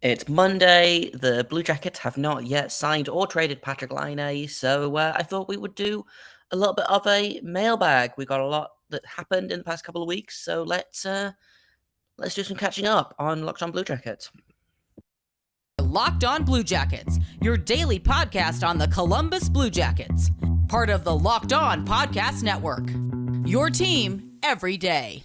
It's Monday. The Blue Jackets have not yet signed or traded Patrik Laine, so I thought we would do a little bit of a mailbag. We got a lot that happened in the past couple of weeks, so let's do some catching up on Locked On Blue Jackets. Locked On Blue Jackets, your daily podcast on the Columbus Blue Jackets, part of the Locked On Podcast Network. Your team every day.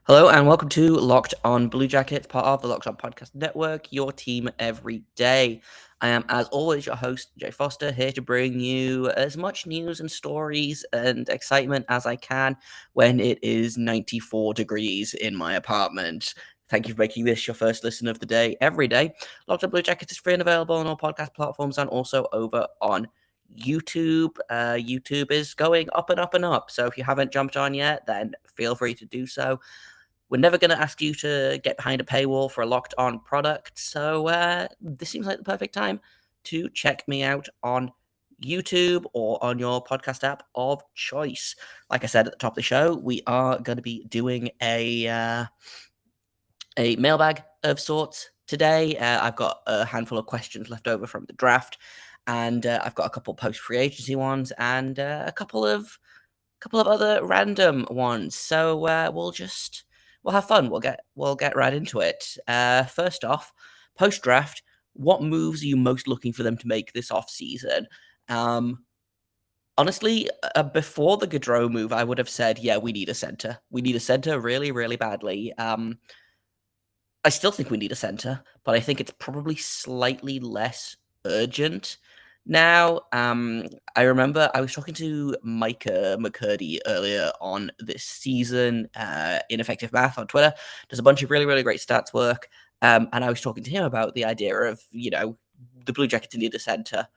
Hello and welcome to Locked On Blue Jackets, part of the Locked On Podcast Network, your team every day. I am, as always, your host, Jay Foster, here to bring you as much news and stories and excitement as I can when it is 94 degrees in my apartment. Thank you for making this your first listen of the day every day. Locked On Blue Jackets is free and available on all podcast platforms and also over on YouTube. YouTube is going up and up and up, so if you haven't jumped on yet, then feel free to do so. We're never going to ask you to get behind a paywall for a Locked On product, so this seems like the perfect time to check me out on YouTube or on your podcast app of choice. Like I said at the top of the show, we are going to be doing a mailbag of sorts today. I've got a handful of questions left over from the draft, and I've got a couple post-free agency ones and a couple of other random ones. So we'll have fun. We'll get right into it. First off, post draft, what moves are you most looking for them to make this off season? Honestly, before the Gaudreau move, I would have said, yeah, we need a center. We need a center really, really badly. I still think we need a center, but I think it's probably slightly less urgent now. I remember I was talking to Micah McCurdy earlier on this season, Ineffective Math on Twitter. Does a bunch of really, really great stats work. And I was talking to him about the idea of, the Blue Jackets need a center.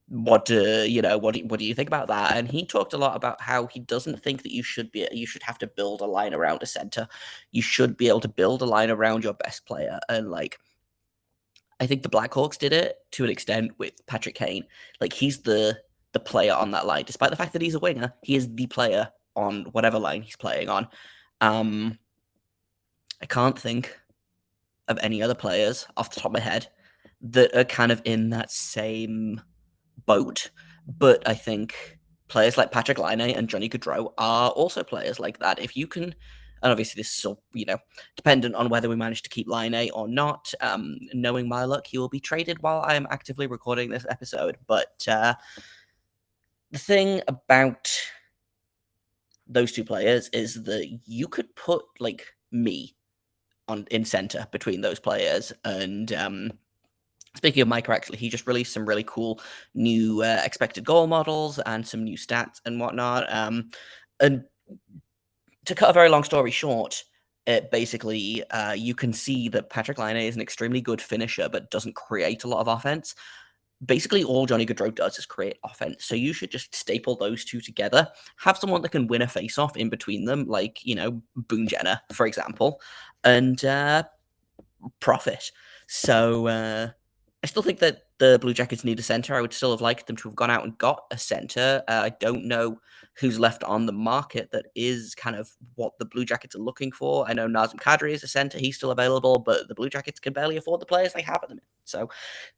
What do you think about that? And he talked a lot about how he doesn't think that you should have to build a line around a center. You should be able to build a line around your best player. And I think the Blackhawks did it to an extent with Patrik Laine. He's the player on that line. Despite the fact that he's a winger, he is the player on whatever line he's playing on. I can't think of any other players off the top of my head that are kind of in that same boat. But I think players like Patrik Laine and Johnny Gaudreau are also players like that. If you can... And obviously, this is all, dependent on whether we manage to keep Laine or not. Knowing my luck, he will be traded while I am actively recording this episode. But the thing about those two players is that you could put, me in center between those players. And speaking of Micah, actually, he just released some really cool new expected goal models and some new stats and whatnot. And to cut a very long story short, basically, you can see that Patrik Laine is an extremely good finisher, but doesn't create a lot of offense. Basically, all Johnny Gaudreau does is create offense. So you should just staple those two together, have someone that can win a face-off in between them, like, Boone Jenner, for example, and profit. So I still think that the Blue Jackets need a center. I would still have liked them to have gone out and got a center. I don't know who's left on the market that is kind of what the Blue Jackets are looking for. I know Nazem Kadri is a center. He's still available, but the Blue Jackets can barely afford the players they have at the minute. So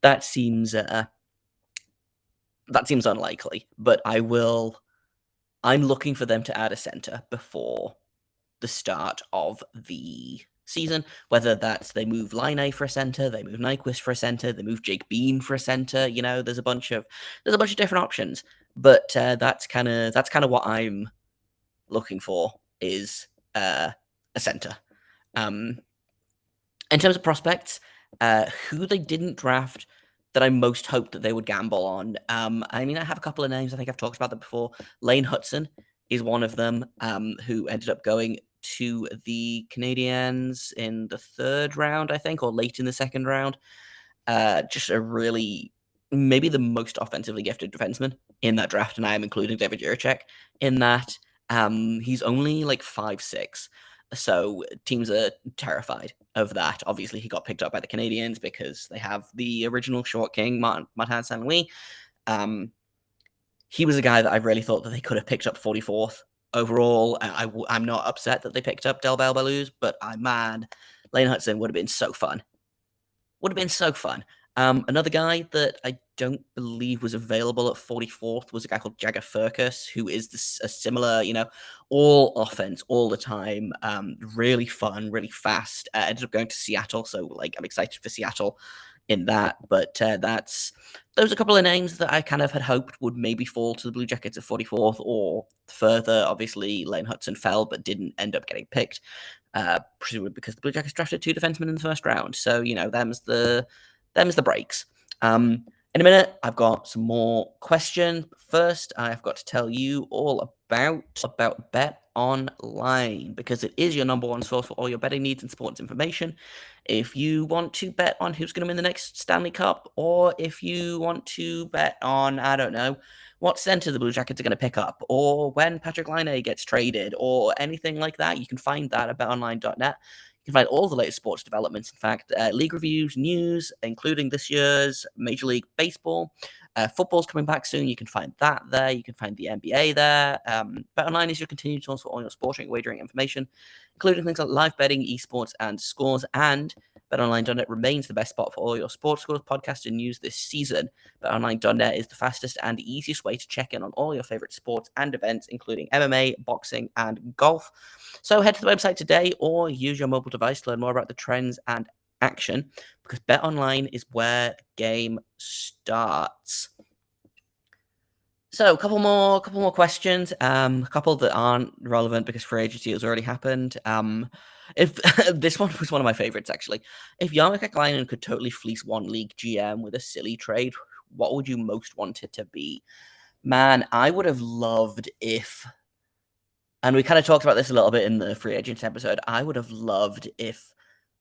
that seems unlikely. But I'm looking for them to add a center before the start of the season, whether that's they move Laine for a center, they move Nyquist for a center, they move Jake Bean for a center. There's a bunch of different options, but that's kind of what I'm looking for is a center. In terms of prospects, who they didn't draft that I most hoped that they would gamble on. I have a couple of names. I think I've talked about them before. Lane Hutson is one of them, who ended up going to the Canadiens in the third round, I think, or late in the second round. Just a really, maybe the most offensively gifted defenseman in that draft, and I am including David Jiricek in that. He's only 5'6", So teams are terrified of that. Obviously, he got picked up by the Canadiens because they have the original short king, Martin St. Louis. He was a guy that I really thought that they could have picked up 44th overall. I'm not upset that they picked up Delbel Baluz, but Laine Hutson would have been so fun. Would have been so fun. Another guy that I don't believe was available at 44th was a guy called Jagger Furcus, who is a similar, all offense all the time. Really fun, really fast. Ended up going to Seattle, so I'm excited for Seattle in that. But those are a couple of names that I kind of had hoped would maybe fall to the Blue Jackets at 44th or further. Obviously, Laine Hutson fell, but didn't end up getting picked. Presumably because the Blue Jackets drafted 2 defensemen in the first round. So, them's the breaks. In a minute, I've got some more questions. First, I've got to tell you all about BetOnline, because it is your number one source for all your betting needs and sports information. If you want to bet on who's going to win the next Stanley Cup, or if you want to bet on, I don't know, what center the Blue Jackets are going to pick up, or when Patrik Laine gets traded, or anything like that, you can find that at betonline.net. You can find all the latest sports developments, in fact, league reviews, news, including this year's Major League Baseball. Football's coming back soon. You can find that there. You can find the NBA there. BetOnline is your continued source for all your sports wagering information, including things like live betting, esports, and scores. And BetOnline.net remains the best spot for all your sports scores, podcasts, and news this season. BetOnline.net is the fastest and easiest way to check in on all your favorite sports and events, including MMA, boxing, and golf. So head to the website today or use your mobile device to learn more about the trends and action, because BetOnline is where the game starts. So a couple more questions, a couple that aren't relevant because free agency has already happened. If this one was one of my favorites, actually. If Jarmo Kekalainen could totally fleece one league GM with a silly trade, what would you most want it to be? Man, I would have loved if, and we kind of talked about this a little bit in the free agents episode, I would have loved if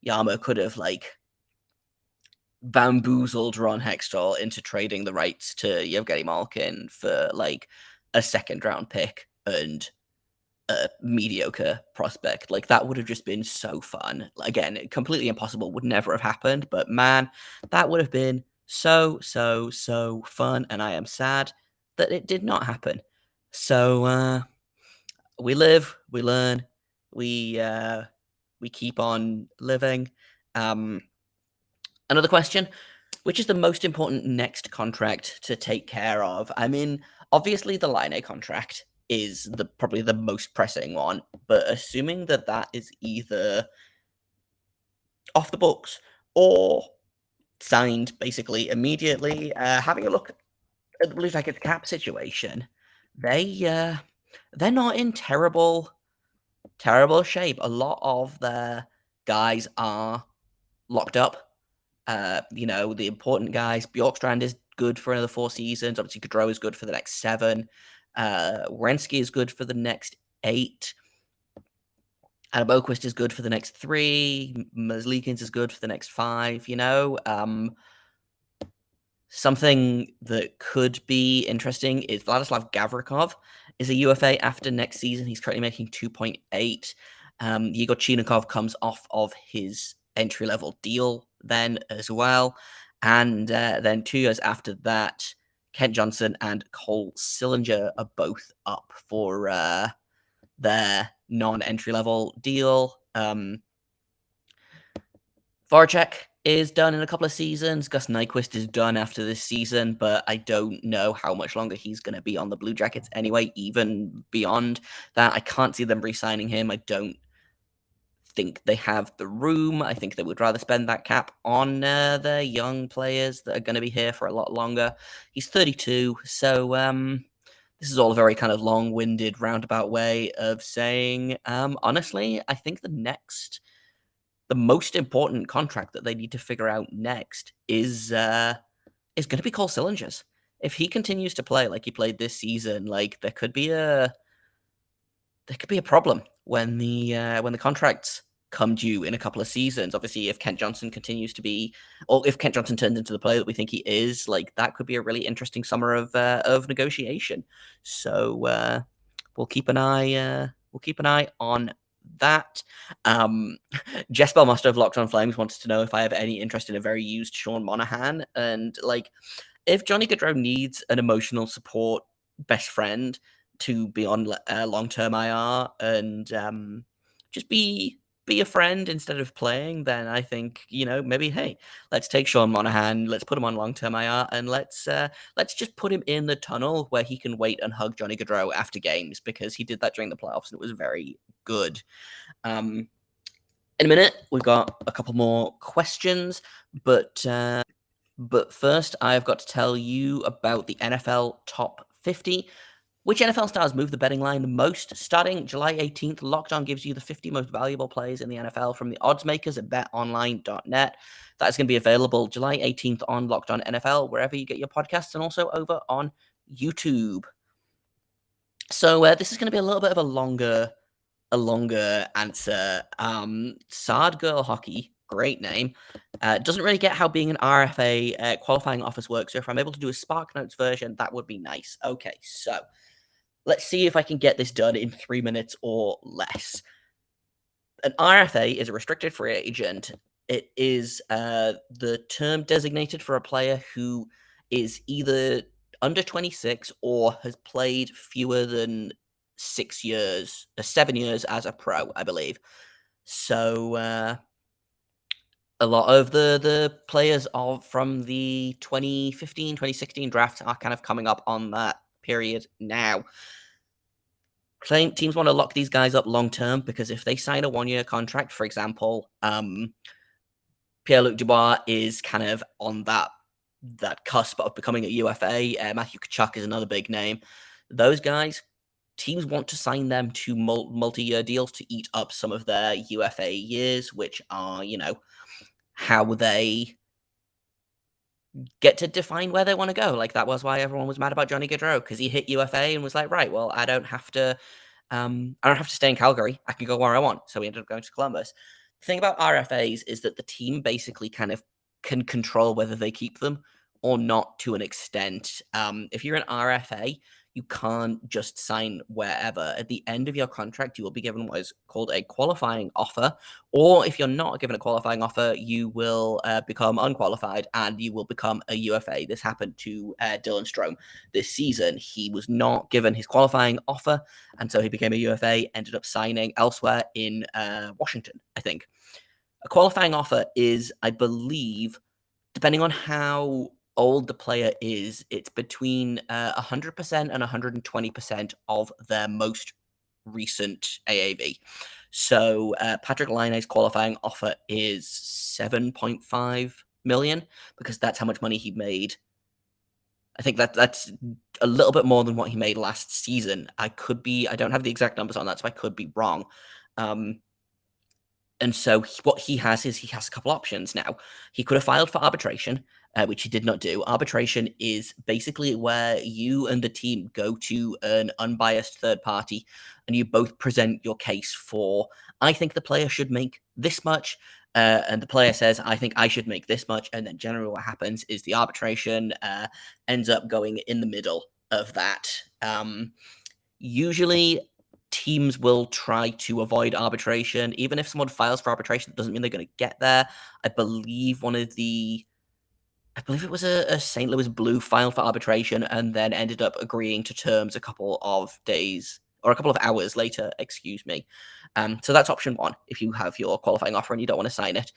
Jarmo could have bamboozled Ron Hextall into trading the rights to Yevgeny Malkin for a second round pick and a mediocre prospect. That would have just been so fun. Again, completely impossible, would never have happened, but man, that would have been so fun, and I am sad that it did not happen. So we live, we learn, we keep on living. Another question: which is the most important next contract to take care of? I mean, obviously the Laine contract is probably the most pressing one, but assuming that is either off the books or signed basically immediately, having a look at the Blue Jackets cap situation, they're not in terrible shape. A lot of their guys are locked up. The important guys. Bjorkstrand is good for another 4 seasons. Obviously, Gaudreau is good for the next 7. Werenski is good for the next 8. Adam Boquist is good for the next 3. Merzlikins is good for the next 5. Something that could be interesting is Vladislav Gavrikov is a UFA after next season. He's currently making 2.8. Yegor Chinakov comes off of his entry-level deal then as well. And then 2 years after that, Kent Johnson and Cole Sillinger are both up for their non-entry-level deal. Voracek is done in a couple of seasons. Gus Nyquist is done after this season, but I don't know how much longer he's going to be on the Blue Jackets anyway, even beyond that. I can't see them re-signing him. I don't think they have the room. I think they would rather spend that cap on their young players that are going to be here for a lot longer. He's 32, so this is all a very kind of long-winded, roundabout way of saying, honestly, I think the most important contract that they need to figure out next is going to be Cole Sillinger's. If he continues to play like he played this season, there could be a problem when the contracts come due in a couple of seasons. Obviously, if Kent Johnson continues to be, or if Kent Johnson turns into the player that we think he is, that could be a really interesting summer of negotiation. So we'll keep an eye on that. Jess Belmoster of Locked On Flames wants to know if I have any interest in a very used Sean Monahan. And like, if Johnny Gaudreau needs an emotional support best friend to be on long-term IR and just be a friend instead of playing, then I think, maybe, hey, let's take Sean Monahan, let's put him on long-term IR, and let's just put him in the tunnel where he can wait and hug Johnny Gaudreau after games, because he did that during the playoffs and it was very good. In a minute, we've got a couple more questions, but first, I've got to tell you about the NFL Top 50. Which NFL stars move the betting line the most? Starting July 18th, Locked On gives you the 50 most valuable players in the NFL from the odds makers at betonline.net. That is going to be available July 18th on Locked On NFL, wherever you get your podcasts, and also over on YouTube. So this is going to be a little bit of a longer answer. Sard Girl Hockey, great name. Doesn't really get how being an RFA qualifying offers work. So if I'm able to do a Spark Notes version, that would be nice. Okay, so let's see if I can get this done in 3 minutes or less. An RFA is a restricted free agent. It is the term designated for a player who is either under 26 or has played fewer than 7 years as a pro, I believe. So a lot of the players from the 2015, 2016 drafts are kind of coming up on that period now. Teams want to lock these guys up long term, because if they sign a 1-year contract, for example, Pierre-Luc Dubois is kind of on that cusp of becoming a UFA. Matthew Tkachuk is another big name. Those guys, teams want to sign them to multi-year deals to eat up some of their UFA years, which are, how they get to define where they want to go. Like, that was why everyone was mad about Johnny Gaudreau, because he hit UFA and was like, right, well, I don't have to stay in Calgary. I can go where I want. So we ended up going to Columbus. The thing about RFAs is that the team basically kind of can control whether they keep them or not to an extent. If you're an RFA, you can't just sign wherever. At the end of your contract, you will be given what is called a qualifying offer, or if you're not given a qualifying offer, you will become unqualified and you will become a UFA. This happened to Dylan Strome this season. He was not given his qualifying offer, and so he became a UFA, ended up signing elsewhere in Washington, I think. A qualifying offer is, I believe, depending on how old the player is, it's between 100% and 120% of their most recent AAV. So Patrik Laine's qualifying offer is 7.5 million, because that's how much money he made. I think that's a little bit more than what he made last season. I don't have the exact numbers on that, so I could be wrong. And so what he has is he has a couple options now. He could have filed for arbitration, which he did not do. Arbitration is basically where you and the team go to an unbiased third party and you both present your case for, I think the player should make this much, and the player says, I think I should make this much. And then generally what happens is the arbitration ends up going in the middle of that. Usually teams will try to avoid arbitration. Even if someone files for arbitration, it doesn't mean they're going to get there. I believe it was a St. Louis Blue filed for arbitration and then ended up agreeing to terms a couple of days or a couple of hours later, excuse me. So that's option one, if you have your qualifying offer and you don't want to sign it.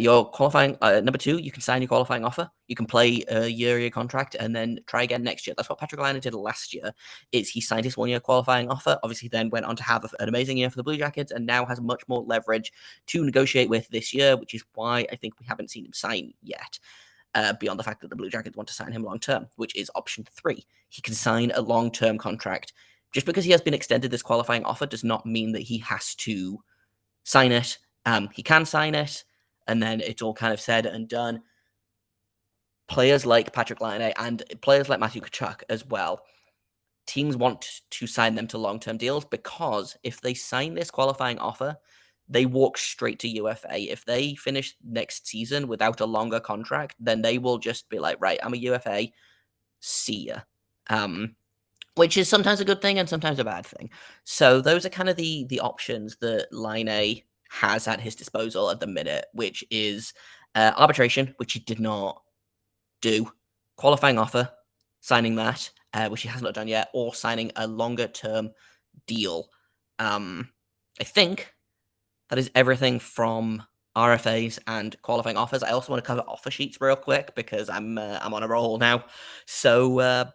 Your qualifying number two, you can sign your qualifying offer. You can play a year contract and then try again next year. That's what Patrik Laine did last year. Is he signed his 1-year qualifying offer? Obviously, then went on to have an amazing year for the Blue Jackets, and now has much more leverage to negotiate with this year, which is why I think we haven't seen him sign yet. Beyond the fact that the Blue Jackets want to sign him long term, which is option 3. He can sign a long term contract. Just because he has been extended this qualifying offer does not mean that he has to sign it. He can sign it, and then it's all kind of said and done. Players like Patrik Laine and players like Matthew Tkachuk as well, teams want to sign them to long-term deals, because if they sign this qualifying offer, they walk straight to UFA. If they finish next season without a longer contract, then they will just be like, right, I'm a UFA, see ya. which is sometimes a good thing and sometimes a bad thing. So those are kind of the options that Laine has at his disposal at the minute, which is arbitration, which he did not do, qualifying offer, signing that, which he has not done yet, or signing a longer term deal. I think that is everything from RFAs and qualifying offers. I also want to cover offer sheets real quick because I'm on a roll now. So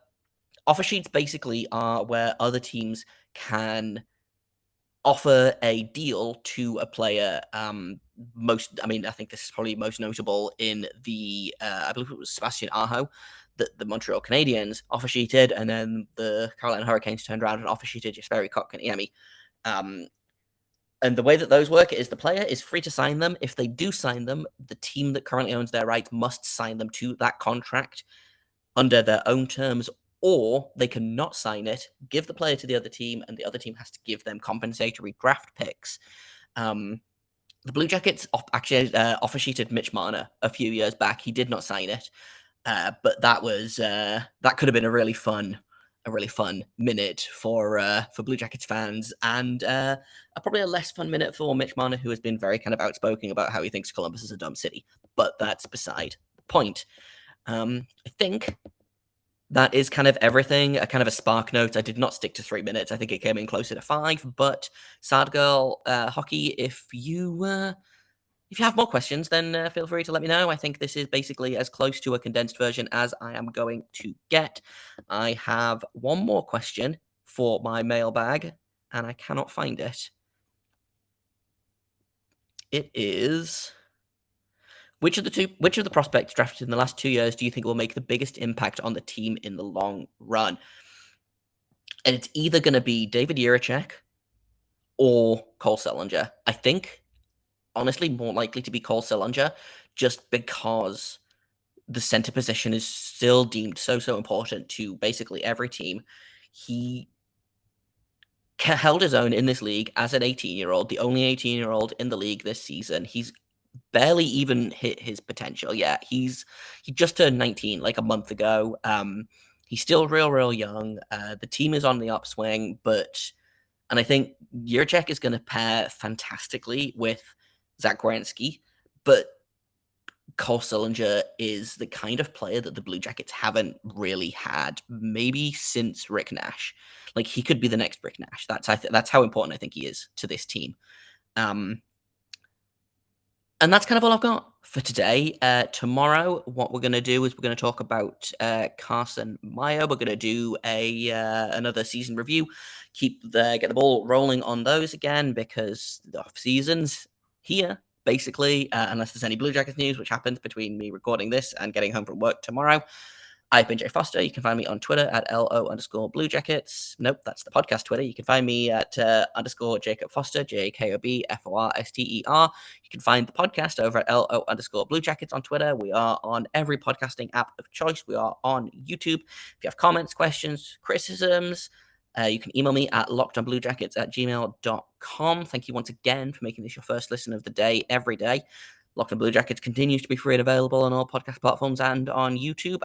offer sheets basically are where other teams can offer a deal to a player. I think this is probably most notable in the, I believe it was Sebastian Aho, that the Montreal Canadiens offer sheeted, and then the Carolina Hurricanes turned around and offer sheeted Jesperi Kotkaniemi. And the way that those work is the player is free to sign them. If they do sign them, the team that currently owns their rights must sign them to that contract under their own terms, or they cannot sign it, give the player to the other team, and the other team has to give them compensatory draft picks. The Blue Jackets actually offer sheeted Mitch Marner a few years back. He did not sign it, but that could have been a really fun minute for Blue Jackets fans, and probably a less fun minute for Mitch Marner, who has been very kind of outspoken about how he thinks Columbus is a dumb city. But that's beside the point. I think that is kind of everything. A kind of a spark note. I did not stick to 3 minutes. I think it came in closer to 5. But Sad Girl Hockey, if you have more questions, then feel free to let me know. I think this is basically as close to a condensed version as I am going to get. I have one more question for my mailbag, and I cannot find it. It is: which of the prospects drafted in the last 2 years do you think will make the biggest impact on the team in the long run? And it's either going to be David Jiricek or Cole Sillinger. I think, honestly, more likely to be Cole Sillinger, just because the center position is still deemed so important to basically every team. He held his own in this league as an 18-year-old, the only 18-year-old in the league this season. He's barely even hit his potential yet. He just turned 19 like a month ago. He's still real young. The team is on the upswing, and I think Jiricek is going to pair fantastically with Zach Werenski, but Cole Sillinger is the kind of player that the Blue Jackets haven't really had, maybe since Rick Nash. Like, he could be the next Rick Nash. That's how important I think he is to this team. And that's kind of all I've got for today. Tomorrow, what we're going to do is we're going to talk about Carson Meyer. We're going to do another season review, get the ball rolling on those again, because the off season's here, basically, unless there's any Blue Jackets news, which happens between me recording this and getting home from work tomorrow. I've been Jay Foster. You can find me on Twitter at LO_Blue Jackets. Nope, that's the podcast Twitter. You can find me at _ Jacob Foster, JAKOBFORSTER. You can find the podcast over at LO_Blue Jackets on Twitter. We are on every podcasting app of choice. We are on YouTube. If you have comments, questions, criticisms, you can email me at lockedonbluejackets@gmail.com. Thank you once again for making this your first listen of the day every day. Locked on Blue Jackets continues to be free and available on all podcast platforms and on YouTube.